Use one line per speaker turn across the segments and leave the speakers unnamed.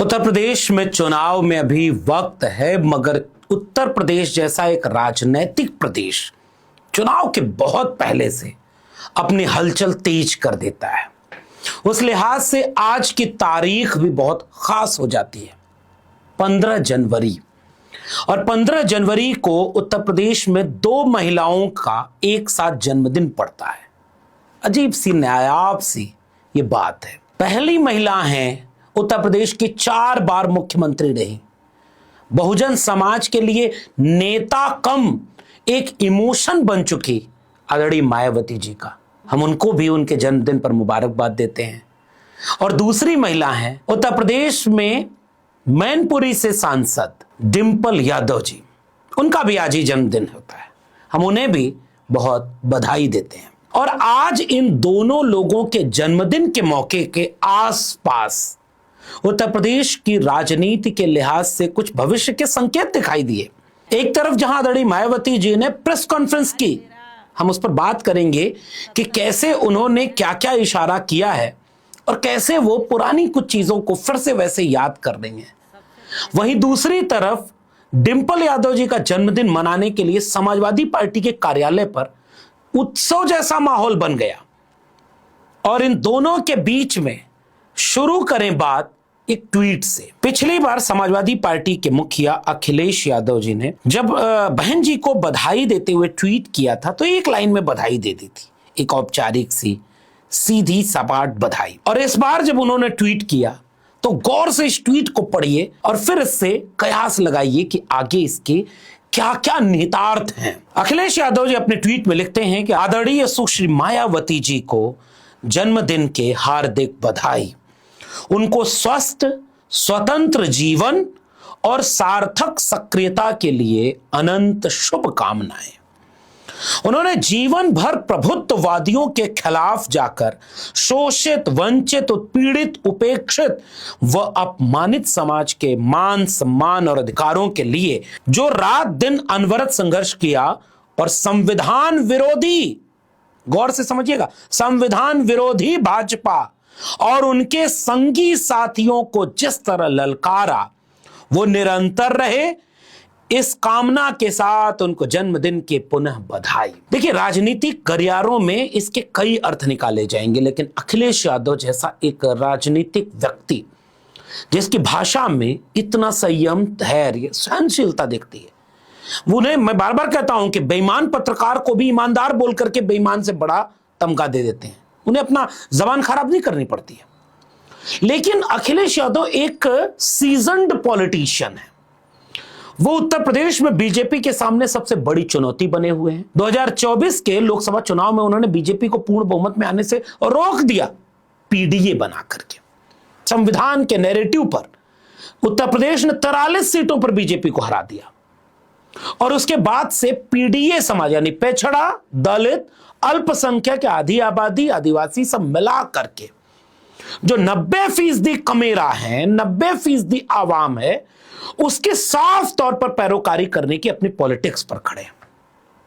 उत्तर प्रदेश में चुनाव में अभी वक्त है, मगर उत्तर प्रदेश जैसा एक राजनीतिक प्रदेश चुनाव के बहुत पहले से अपनी हलचल तेज कर देता है। उस लिहाज से आज की तारीख भी बहुत खास हो जाती है, 15 जनवरी। और 15 जनवरी को उत्तर प्रदेश में 2 महिलाओं का एक साथ जन्मदिन पड़ता है। अजीब सी नायाब सी ये बात है। पहली महिला हैं उत्तर प्रदेश की 4 बार मुख्यमंत्री रही, बहुजन समाज के लिए नेता कम एक इमोशन बन चुकी आदरणीय मायावती जी का हम उनको भी उनके जन्मदिन पर मुबारकबाद देते हैं। और दूसरी महिला हैं उत्तर प्रदेश में मैनपुरी से सांसद डिंपल यादव जी, उनका भी आज ही जन्मदिन होता है, हम उन्हें भी बहुत बधाई देते हैं। और आज इन दोनों लोगों के जन्मदिन के मौके के आसपास उत्तर प्रदेश की राजनीति के लिहाज से कुछ भविष्य के संकेत दिखाई दिए। एक तरफ जहां आदरणीय मायावती जी ने प्रेस कॉन्फ्रेंस की, हम उस पर बात करेंगे कि कैसे उन्होंने क्या क्या इशारा किया है और कैसे वो पुरानी कुछ चीजों को फिर से वैसे याद कर रही हैं। वहीं दूसरी तरफ डिंपल यादव जी का जन्मदिन मनाने के लिए समाजवादी पार्टी के कार्यालय पर उत्सव जैसा माहौल बन गया। और इन दोनों के बीच में शुरू करें बात एक ट्वीट से। पिछली बार समाजवादी पार्टी के मुखिया अखिलेश यादव जी ने जब बहन जी को बधाई देते हुए ट्वीट किया था तो एक लाइन में बधाई दे दी थी, एक औपचारिक सी सीधी सपाट बधाई। और इस बार जब उन्होंने ट्वीट किया तो गौर से इस ट्वीट को पढ़िए और फिर इससे कयास लगाइए कि आगे इसके क्या क्या निहितार्थ हैं। अखिलेश यादव जी अपने ट्वीट में लिखते हैं कि आदरणीय सुश्री मायावती जी को जन्मदिन के हार्दिक बधाई। उनको स्वस्थ स्वतंत्र जीवन और सार्थक सक्रियता के लिए अनंत शुभकामनाएं। उन्होंने जीवन भर प्रभुत्ववादियों के खिलाफ जाकर शोषित, वंचित, उत्पीड़ित, उपेक्षित व अपमानित समाज के मान, सम्मान और अधिकारों के लिए जो रात दिन अनवरत संघर्ष किया और संविधान विरोधी, गौर से समझिएगा, संविधान विरोधी भाजपा और उनके संगी साथियों को जिस तरह ललकारा वो निरंतर रहे, इस कामना के साथ उनको जन्मदिन के पुनः बधाई। देखिए, राजनीतिक गलियारों में इसके कई अर्थ निकाले जाएंगे, लेकिन अखिलेश यादव जैसा एक राजनीतिक व्यक्ति जिसकी भाषा में इतना संयम, धैर्य, सहनशीलता दिखती है, उन्हें मैं बार बार कहता हूं कि बेईमान पत्रकार को भी ईमानदार बोल करके बेईमान से बड़ा तमगा दे देते हैं, उन्हें अपना जबान खराब नहीं करनी पड़ती है। लेकिन अखिलेश यादव एक सीजन्ड पॉलिटिशियन है। वो उत्तर प्रदेश में बीजेपी के सामने सबसे बड़ी चुनौती बने हुए हैं। 2024 के लोकसभा चुनाव में उन्होंने बीजेपी को पूर्ण बहुमत में आने से रोक दिया, पीडीए बना करके। संविधान के नैरेटिव पर उत्तर प्रदेश ने 43 सीटों पर बीजेपी को हरा दिया और उसके बाद से पीडीए समाज यानी पिछड़ा, दलित, अल्पसंख्यक, आधी आबादी, आदिवासी सब मिला करके जो 90% कमेरा है, 90% आवाम है, उसके साफ तौर पर पैरोकारी करने की अपनी पॉलिटिक्स पर खड़े हैं।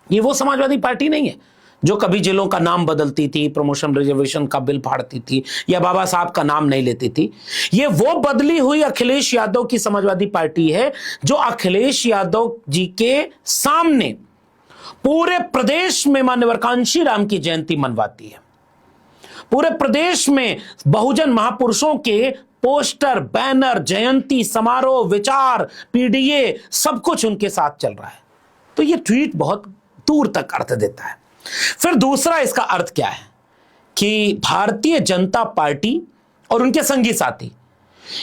ये वो समाजवादी पार्टी नहीं है जो कभी जिलों का नाम बदलती थी, प्रमोशन रिजर्वेशन का बिल फाड़ती थी या बाबा साहब का नाम नहीं लेती थी। ये वो बदली हुई अखिलेश यादव की समाजवादी पार्टी है जो अखिलेश यादव जी के सामने पूरे प्रदेश में माननीय कांशी राम की जयंती मनवाती है। पूरे प्रदेश में बहुजन महापुरुषों के पोस्टर, बैनर, जयंती समारोह, विचार, पीडीए, सब कुछ उनके साथ चल रहा है। तो ये ट्वीट बहुत दूर तक अर्थ देता है। फिर दूसरा इसका अर्थ क्या है कि भारतीय जनता पार्टी और उनके संगी साथी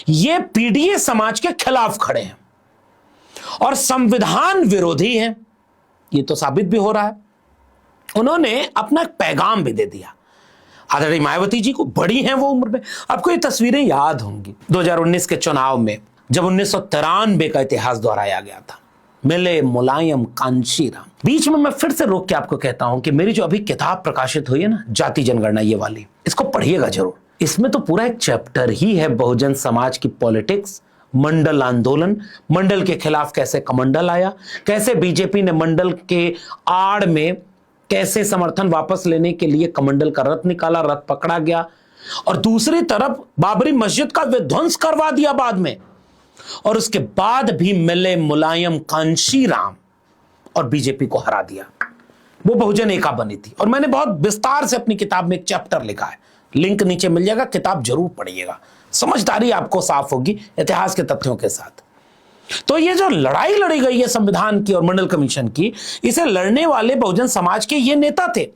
ये पीडीए समाज के खिलाफ खड़े हैं और संविधान विरोधी हैं। ये तो साबित भी हो रहा है। उन्होंने अपना एक पैगाम भी दे दिया। आदरणीय मायावती जी को बड़ी हैं वो उम्र में, आपको ये तस्वीरें याद होंगी 2019 के चुनाव में जब 1993 का इतिहास दोहराया गया था, मिले मुलायम कांशी राम। बीच में मैं फिर से रोक के आपको कहता हूं कि मेरी जो अभी किताब प्रकाशित हुई है ना, जाति जनगणना, ये वाली, इसको पढ़िएगा जरूर। इसमें तो पूरा एक चैप्टर ही है बहुजन समाज की पॉलिटिक्स, मंडल आंदोलन, मंडल के खिलाफ कैसे कमंडल आया, कैसे बीजेपी ने मंडल के आड़ में कैसे समर्थन वापस लेने के लिए कमंडल का रथ निकाला, रथ पकड़ा गया, और दूसरी तरफ बाबरी मस्जिद का विध्वंस करवा दिया बाद में, और उसके बाद भी मिले मुलायम कांशीराम और बीजेपी को हरा दिया। वो बहुजन एका बनी थी। और मैंने बहुत विस्तार से अपनी किताब में एक चैप्टर लिखा है, लिंक नीचे मिल जाएगा, किताब जरूर पढ़िएगा, समझदारी आपको साफ होगी इतिहास के तथ्यों के साथ। तो ये जो लड़ाई लड़ी गई है संविधान की और मंडल कमीशन की, इसे लड़ने वाले बहुजन समाज के ये नेता थे,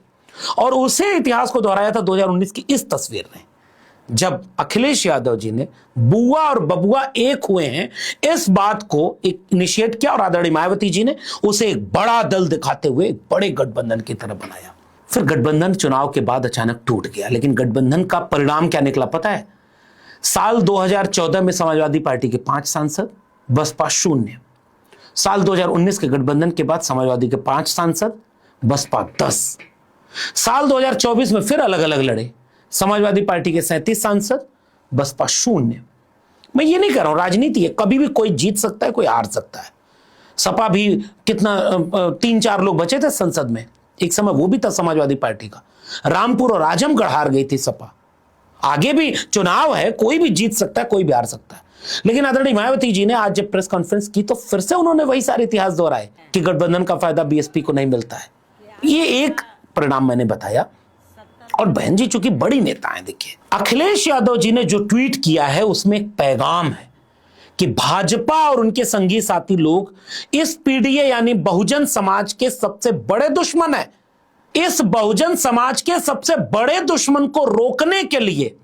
और उसे इतिहास को दोहराया था 2019 की इस तस्वीर ने, जब अखिलेश यादव जी ने बुआ और बबुआ एक हुए हैं, इस बात को एक इनिशिएट किया और आदरणीय मायावती जी ने उसे एक बड़ा दल दिखाते हुए एक बड़े गठबंधन की तरह बनाया। फिर गठबंधन चुनाव के बाद अचानक टूट गया, लेकिन गठबंधन का परिणाम क्या निकला पता है? साल 2014 में समाजवादी पार्टी के 5 सांसद, बसपा 0। साल 2019 के गठबंधन के बाद समाजवादी के 5 सांसद, बसपा 10। साल 2024 में फिर अलग अलग लड़े, समाजवादी पार्टी के 37 सांसद, बसपा 0। मैं ये नहीं कह रहा हूं, राजनीति है, कभी भी कोई जीत सकता है, कोई हार सकता है। सपा भी कितना 3-4 लोग बचे थे संसद में, एक समय वो भी था समाजवादी पार्टी का। रामपुर और आजमगढ़ हार गई थी सपा। आगे भी चुनाव है, कोई भी जीत सकता है, कोई भी हार सकता है। लेकिन आदरणीय मायावती जी ने आज जब प्रेस कॉन्फ्रेंस की तो फिर से उन्होंने वही सारे इतिहास दोहराए कि गठबंधन का फायदा बीएसपी को नहीं मिलता है। ये एक परिणाम मैंने बताया। और बहन जी चूंकि बड़ी नेता हैं, देखिए अखिलेश यादव जी ने जो ट्वीट किया है उसमें एक पैगाम है कि भाजपा और उनके संगी साथी लोग इस पीडीए यानी बहुजन समाज के सबसे बड़े दुश्मन है। इस बहुजन समाज के सबसे बड़े दुश्मन को रोकने के लिए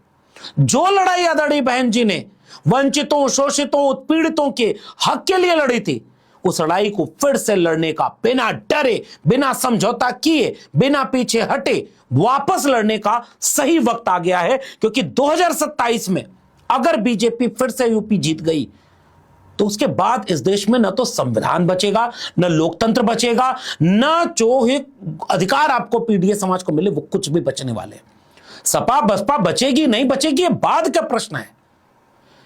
जो लड़ाई आदरणीय बहन जी ने वंचितों, शोषितों, उत्पीड़ितों के हक के लिए लड़ी थी, उस लड़ाई को फिर से लड़ने का, बिना डरे, बिना समझौता किए, बिना पीछे हटे वापस लड़ने का सही वक्त आ गया है। क्योंकि 2027 में अगर बीजेपी फिर से यूपी जीत गई तो उसके बाद इस देश में न तो संविधान बचेगा, न लोकतंत्र बचेगा, न जो अधिकार आपको पीडीए समाज को मिले वो कुछ भी बचने वाले। सपा बसपा बचेगी नहीं बचेगी ये बाद का प्रश्न है।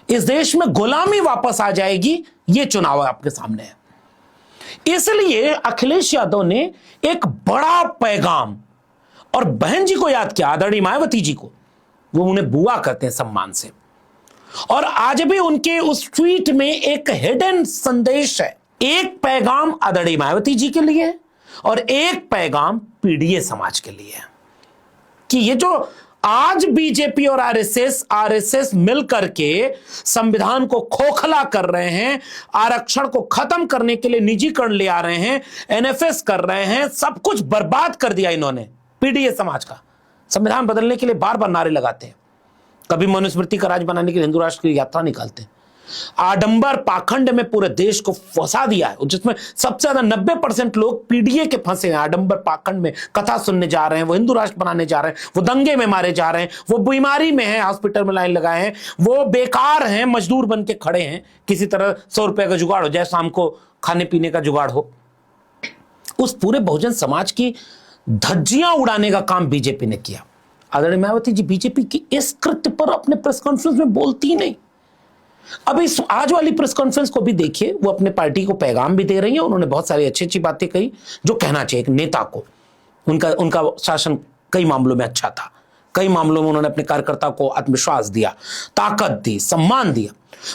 इस देश में गुलामी वापस आ जाएगी, ये चुनाव आपके सामने है। इसलिए अखिलेश यादव ने एक बड़ा पैगाम और बहन जी को याद किया, आदरणीय मायावती जी को, वो उन्हें बुआ कहते हैं सम्मान से। और आज भी उनके उस ट्वीट में एक हिडन संदेश है। एक पैगाम आदरणीय मायावती जी के लिए और एक पैगाम पीडीए समाज के लिए कि ये जो आज बीजेपी और आरएसएस मिलकर के संविधान को खोखला कर रहे हैं, आरक्षण को खत्म करने के लिए निजीकरण ले आ रहे हैं, एनएफएस कर रहे हैं, सब कुछ बर्बाद कर दिया इन्होंने पीडीए समाज का। संविधान बदलने के लिए बार बार नारे लगाते हैं, कभी मनुस्मृति का राज बनाने के लिए हिंदू राष्ट्र की यात्रा निकालते हैं, आडंबर पाखंड में पूरे देश को फंसा दिया है, जिसमें सबसे ज्यादा 90% लोग पीडीए के फंसे हैं। आडंबर पाखंड में कथा सुनने जा रहे हैं, वो हिंदू राष्ट्र बनाने जा रहे हैं, वो दंगे में मारे जा रहे हैं, वो बीमारी में हैं, हॉस्पिटल में लाइन लगाए हैं, वो बेकार हैं, मजदूर बन के खड़े हैं, किसी तरह 100 रुपए का जुगाड़ हो जाए, शाम को खाने पीने का जुगाड़ हो। उस पूरे बहुजन समाज की धज्जियां उड़ाने का काम बीजेपी ने किया। आदरणीय मायावती जी बीजेपी की इस कृत्य पर अपने प्रेस कॉन्फ्रेंस में बोलती ही नहीं। अब इस आज वाली प्रेस कॉन्फ्रेंस को भी देखिए, वो अपने पार्टी को पैगाम भी दे रही है। उन्होंने बहुत सारी अच्छी अच्छी बातें कही जो कहना चाहिए एक नेता को। उनका शासन कई मामलों में अच्छा था, कई मामलों में उन्होंने अपने कार्यकर्ता को आत्मविश्वास दिया, ताकत दी, सम्मान दिया।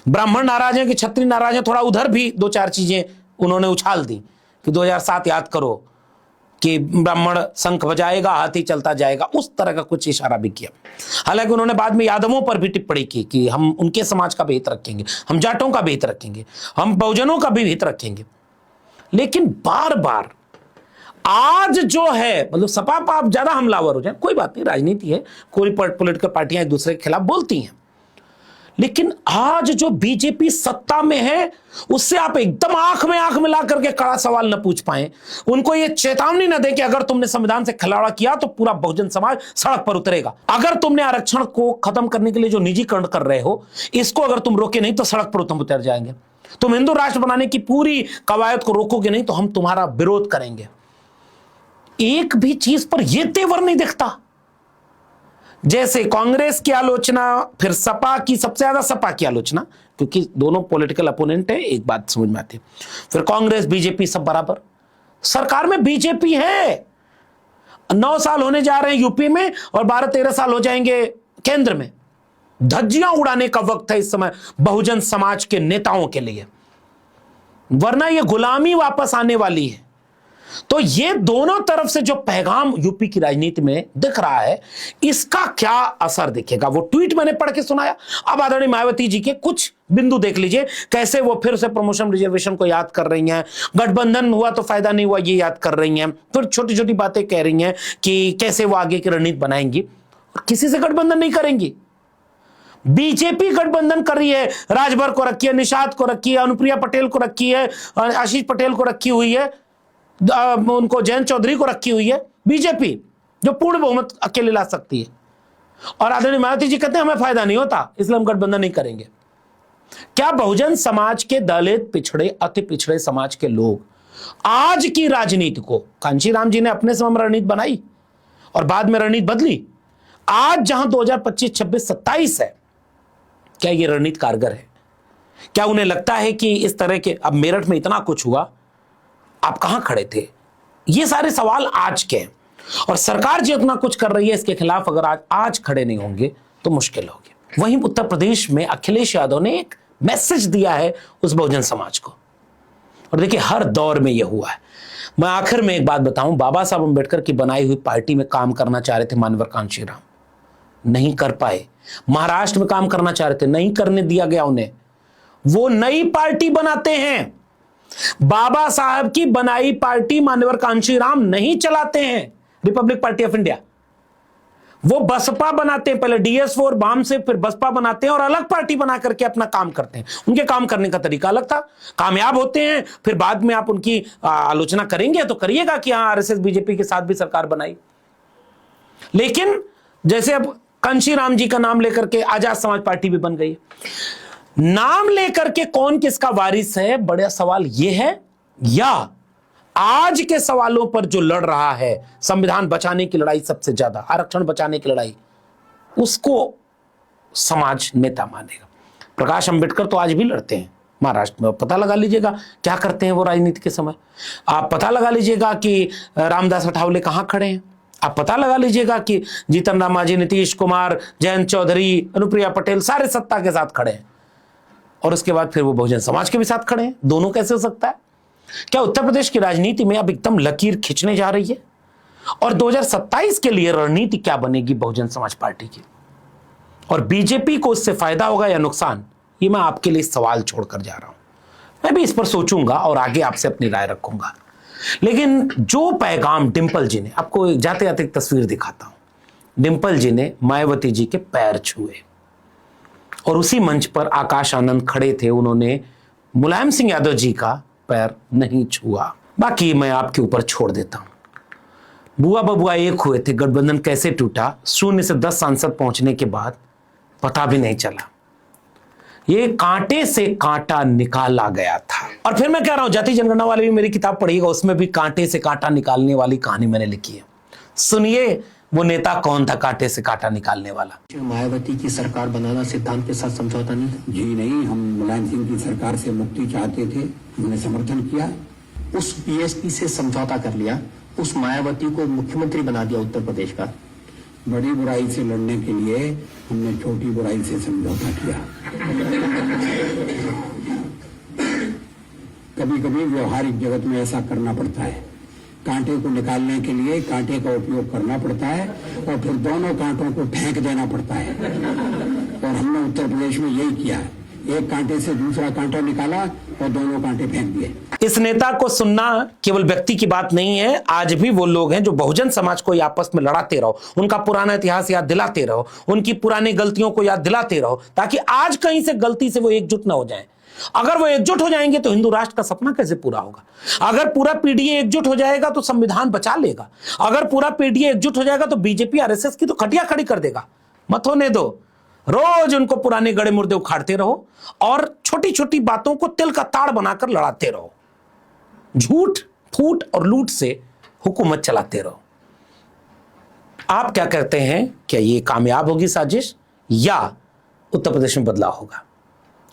ब्राह्मण नाराज हैं कि क्षत्रिय नाराज हैं, थोड़ा उधर भी 2-4 चीजें उन्होंने उछाल दी कि 2007 याद करो कि ब्राह्मण शंख बजाएगा हाथी चलता जाएगा, उस तरह का कुछ इशारा भी किया। हालांकि उन्होंने बाद में यादवों पर भी टिप्पणी की कि हम उनके समाज का भी हित रखेंगे, हम जाटों का भी हित रखेंगे, हम बहुजनों का भी हित रखेंगे। लेकिन बार बार आज जो है, मतलब सपा पर आप ज्यादा हमलावर हो जाए, कोई बात नहीं, राजनीति है, कोई पॉलिटिकल पार्टियां एक दूसरे के खिलाफ बोलती हैं, लेकिन आज जो बीजेपी सत्ता में है उससे आप एकदम आंख में आंख मिला करके कड़ा सवाल न पूछ पाए, उनको ये चेतावनी न दे कि अगर तुमने संविधान से खिलवाड़ किया तो पूरा बहुजन समाज सड़क पर उतरेगा। अगर तुमने आरक्षण को खत्म करने के लिए जो निजीकरण कर रहे हो, इसको अगर तुम रोके नहीं तो सड़क पर तुम उतर जाएंगे। तुम हिंदू राष्ट्र बनाने की पूरी कवायद को रोकोगे नहीं तो हम तुम्हारा विरोध करेंगे। एक भी चीज पर यह तेवर नहीं दिखता। जैसे कांग्रेस की आलोचना, फिर सपा की, सबसे ज्यादा सपा की आलोचना, क्योंकि दोनों पॉलिटिकल अपोनेंट है, एक बात समझ में आती है। फिर कांग्रेस बीजेपी सब बराबर, सरकार में बीजेपी है। 9 साल होने जा रहे हैं यूपी में और 12-13 साल हो जाएंगे केंद्र में धज्जियां उड़ाने का वक्त है इस समय बहुजन समाज के नेताओं के लिए, वरना यह गुलामी वापस आने वाली है। तो ये दोनों तरफ से जो पैगाम यूपी की राजनीति में दिख रहा है, इसका क्या असर दिखेगा, वो ट्वीट मैंने पढ़ के सुनाया। अब आदरणीय मायावती जी के कुछ बिंदु देख लीजिए, कैसे वो फिर से प्रमोशन रिजर्वेशन को याद कर रही हैं, गठबंधन हुआ तो फायदा नहीं हुआ ये याद कर रही हैं, फिर छोटी छोटी बातें कह रही हैं कि कैसे वो आगे की रणनीति बनाएंगी, और किसी से गठबंधन नहीं करेंगी। बीजेपी गठबंधन कर रही है, राजभर को रखी है, निषाद को रखी है, अनुप्रिया पटेल को रखी है, आशीष पटेल को रखी हुई है, उनको जयंत चौधरी को रखी हुई है। बीजेपी जो पूर्ण बहुमत अकेले ला सकती है, और आदरणीय मायावती जी कहते हैं हमें फायदा नहीं होता इसलिए हम गठबंधन नहीं करेंगे। क्या बहुजन समाज के, दलित, पिछड़े, अति पिछड़े समाज के लोग आज की राजनीति को, कांशीराम जी ने अपने समय में रणनीति बनाई और बाद में रणनीति बदली, आज जहां 2025, 26, 27 है, क्या ये रणनीति कारगर है? क्या उन्हें लगता है कि इस तरह के, अब मेरठ में इतना कुछ हुआ, आप कहां खड़े थे? ये सारे सवाल आज के हैं, और सरकार जो इतना कुछ कर रही है इसके खिलाफ अगर आज खड़े नहीं होंगे तो मुश्किल होगी। वहीं उत्तर प्रदेश में अखिलेश यादव ने एक मैसेज दिया है उस बहुजन समाज को, और देखिए हर दौर में यह हुआ है। मैं आखिर में एक बात बताऊं, बाबा साहब अंबेडकर की बनाई हुई पार्टी में काम करना चाह रहे थे मान्यवर कांशीराम, नहीं कर पाए। महाराष्ट्र में काम करना चाह रहे थे, नहीं करने दिया गया उन्हें। वो नई पार्टी बनाते हैं, बाबा साहब की बनाई पार्टी मान्यवर कांशीराम नहीं चलाते हैं, रिपब्लिक पार्टी ऑफ इंडिया। वो बसपा बनाते हैं, पहले DS4 बाम से, फिर बसपा बनाते हैं और अलग पार्टी बना करके अपना काम करते हैं। उनके काम करने का तरीका अलग था, कामयाब होते हैं, फिर बाद में आप उनकी आलोचना करेंगे तो करिएगा कि हाँ RSS बीजेपी के साथ भी सरकार बनाई। लेकिन जैसे अब कांशीराम जी का नाम लेकर के आजाद समाज पार्टी भी बन गई, नाम लेकर के कौन किसका वारिस है, बड़ा सवाल यह है। या आज के सवालों पर जो लड़ रहा है, संविधान बचाने की लड़ाई, सबसे ज्यादा आरक्षण बचाने की लड़ाई, उसको समाज नेता मानेगा। प्रकाश अंबेडकर तो आज भी लड़ते हैं महाराष्ट्र में, पता लगा लीजिएगा क्या करते हैं वो राजनीति के समय। आप पता लगा लीजिएगा कि रामदास अठावले कहां खड़े हैं, आप पता लगा लीजिएगा कि जीतन राम मांझी, नीतीश कुमार, जयंत चौधरी, अनुप्रिया पटेल सारे सत्ता के साथ खड़े हैं, और उसके बाद फिर वो बहुजन समाज के भी साथ खड़े हैं। दोनों कैसे हो सकता है? क्या उत्तर प्रदेश की राजनीति में अब एकदम लकीर खींचने जा रही है? और 2027 के लिए रणनीति क्या बनेगी बहुजन समाज पार्टी की, और बीजेपी को इससे फायदा होगा या नुकसान? ये मैं आपके लिए सवाल छोड़कर जा रहा हूं। मैं भी इस पर सोचूंगा और आगे आपसे अपनी राय रखूंगा। लेकिन जो पैगाम डिंपल जी ने, आपको जाते जाते एक तस्वीर दिखाता हूं। डिंपल जी ने मायावती जी के पैर छुए, और उसी मंच पर आकाश आनंद खड़े थे, उन्होंने मुलायम सिंह यादव जी का पैर नहीं छुआ। बाकी मैं आपके ऊपर छोड़ देता हूं। बुआ बबुआ एक हुए थे, गठबंधन कैसे टूटा, 0 से 10 सांसद पहुंचने के बाद पता भी नहीं चला। ये कांटे से कांटा निकाला गया था। और फिर मैं कह रहा हूं, जाति जनगणना वाली भी मेरी किताब पढ़िएगा, उसमें भी कांटे से कांटा निकालने वाली कहानी मैंने लिखी है। सुनिए वो नेता कौन था कांटे से कांटा निकालने वाला।
मायावती की सरकार बनाना सिद्धांत के साथ समझौता नहीं?
जी नहीं, हम मुलायम सिंह की सरकार से मुक्ति चाहते थे, हमने समर्थन किया।
उस BSP से समझौता कर लिया, उस मायावती को मुख्यमंत्री बना दिया उत्तर प्रदेश का।
बड़ी बुराई से लड़ने के लिए हमने छोटी बुराई से समझौता किया। कभी कभी व्यवहारिक जगत में ऐसा करना पड़ता है, कांटे को निकालने के लिए कांटे का उपयोग करना पड़ता है, और फिर दोनों कांटों को फेंक देना पड़ता है। और हमने उत्तर प्रदेश में यही किया है, एक कांटे से दूसरा कांटा निकाला और दोनों कांटे फेंक दिए।
इस नेता को सुनना केवल व्यक्ति की बात नहीं है, आज भी वो लोग हैं जो बहुजन समाज को आपस में लड़ाते रहो, उनका पुराना इतिहास याद दिलाते रहो, उनकी पुरानी गलतियों को याद दिलाते रहो, ताकि आज कहीं से गलती से वो एकजुट ना हो जाएं। अगर वो एकजुट हो जाएंगे तो हिंदू राष्ट्र का सपना कैसे पूरा होगा? अगर पूरा पीडीए एकजुट हो जाएगा तो संविधान बचा लेगा, अगर पूरा पीडीए एकजुट हो जाएगा तो बीजेपी RSS की तो खटिया खड़ी कर देगा। मत होने दो, रोज उनको पुराने गड़े मुर्दे उखाड़ते रहो और छोटी छोटी बातों को तिल का ताड़ बनाकर लड़ाते रहो, झूठ, फूट और लूट से हुकूमत चलाते रहो। आप क्या कहते हैं, क्या ये कामयाब होगी साजिश या उत्तर प्रदेश में बदलाव होगा?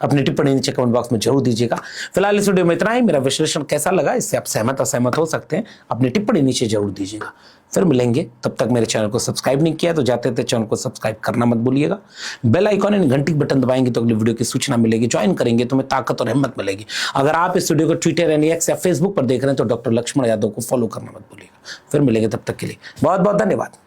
अपनी टिप्पणी नीचे कमेंट बॉक्स में जरूर दीजिएगा। फिलहाल इस वीडियो में इतना ही। मेरा विश्लेषण कैसा लगा इससे आप सहमत असहमत हो सकते हैं, अपनी टिप्पणी नीचे जरूर दीजिएगा। फिर मिलेंगे, तब तक मेरे चैनल को सब्सक्राइब नहीं किया तो जाते थे चैनल को सब्सक्राइब करना मत भूलिएगा। बेल आइकॉन एंड घंटी बटन दबाएंगे तो अगली वीडियो की सूचना मिलेगी। ज्वाइन करेंगे तो हमें ताकत और हिम्मत मिलेगी। अगर आप इस वीडियो को ट्विटर यानी एक्स या फेसबुक पर देख रहे हैं तो डॉक्टर लक्ष्मण यादव को फॉलो करना मत भूलिएगा। फिर मिलेंगे, तब तक के लिए बहुत बहुत धन्यवाद।